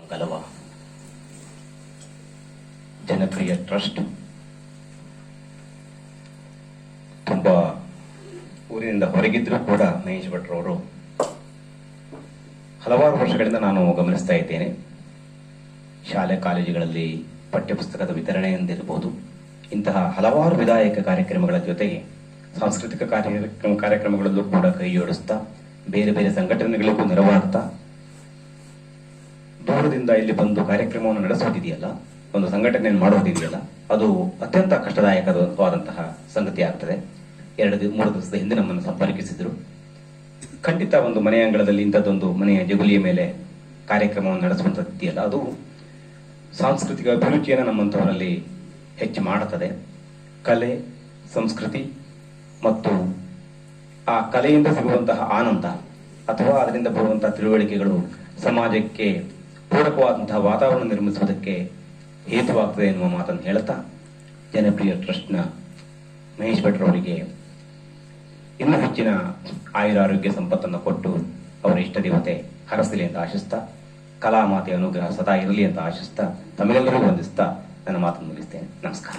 ಮಂಗಲವ ಜನಪ್ರಿಯ ಟ್ರಸ್ಟ್ ತುಂಬಾ ಊರಿನಿಂದ ಹೊರಗಿದ್ರೂ ಕೂಡ ಮಹೇಶ್ ಭಟ್ರವರು ಹಲವಾರು ವರ್ಷಗಳಿಂದ ನಾನು ಗಮನಿಸ್ತಾ ಇದ್ದೇನೆ. ಶಾಲೆ ಕಾಲೇಜುಗಳಲ್ಲಿ ಪಠ್ಯಪುಸ್ತಕದ ವಿತರಣೆ ಎಂದಿರಬಹುದು, ಇಂತಹ ಹಲವಾರು ವಿಧಾಯಕ ಕಾರ್ಯಕ್ರಮಗಳ ಜೊತೆಗೆ ಸಾಂಸ್ಕೃತಿಕ ಕಾರ್ಯಕ್ರಮಗಳಲ್ಲೂ ಕೂಡ ಕೈ ಜೋಡಿಸ್ತಾ ಬೇರೆ ಬೇರೆ ಸಂಘಟನೆಗಳಿಗೂ ನೆರವಾಗ್ತಾ ದೂರದಿಂದ ಇಲ್ಲಿ ಬಂದು ಕಾರ್ಯಕ್ರಮವನ್ನು ನಡೆಸೋದಿದೆಯಲ್ಲ, ಒಂದು ಸಂಘಟನೆಯನ್ನು ಮಾಡೋದಿದೆಯಲ್ಲ, ಅದು ಅತ್ಯಂತ ಕಷ್ಟದಾಯಕವಾದಂತಹ ಸಂಗತಿ ಆಗ್ತದೆ. 2-3 ದಿವಸದ ಹಿಂದೆ ನಮ್ಮನ್ನು ಸಂಪರ್ಕಿಸಿದ್ರು. ಖಂಡಿತ ಒಂದು ಮನೆಯ ಅಂಗಳದಲ್ಲಿ ಇಂಥದ್ದೊಂದು ಮನೆಯ ಜಗುಲಿಯ ಮೇಲೆ ಕಾರ್ಯಕ್ರಮವನ್ನು ನಡೆಸುವಂಥದ್ದಿದೆಯಲ್ಲ, ಅದು ಸಾಂಸ್ಕೃತಿಕ ಅಭಿರುಚಿಯನ್ನು ನಮ್ಮಂಥವರಲ್ಲಿ ಹೆಚ್ಚು ಮಾಡುತ್ತದೆ. ಕಲೆ, ಸಂಸ್ಕೃತಿ ಮತ್ತು ಆ ಕಲೆಯಿಂದ ಸಿಗುವಂತಹ ಆನಂದ ಅಥವಾ ಅದರಿಂದ ಬರುವಂತಹ ತಿಳುವಳಿಕೆಗಳು ಸಮಾಜಕ್ಕೆ ಪೂರಕವಾದಂತಹ ವಾತಾವರಣ ನಿರ್ಮಿಸುವುದಕ್ಕೆ ಹೇತುವಾಗ್ತದೆ ಎನ್ನುವ ಮಾತನ್ನು ಹೇಳುತ್ತಾ, ಜನಪ್ರಿಯ ಟ್ರಸ್ಟ್ನ ಮಹೇಶ್ ಭಟ್ರವರಿಗೆ ಇನ್ನೂ ಹೆಚ್ಚಿನ ಆಯುರಾರೋಗ್ಯ ಸಂಪತ್ತನ್ನು ಕೊಟ್ಟು ಅವರ ಇಷ್ಟ ದೇವತೆ ಹರಸಲಿ ಅಂತ ಆಶಿಸ್ತಾ, ಕಲಾಮಾತೆ ಅನುಗ್ರಹ ಸದಾ ಇರಲಿ ಅಂತ ಆಶಿಸ್ತಾ, ತಮ್ಮೆಲ್ಲರಿಗೂ ವಂದಿಸ್ತಾ ನನ್ನ ಮಾತನ್ನು ಮುಗಿಸ್ತೇನೆ. ನಮಸ್ಕಾರ.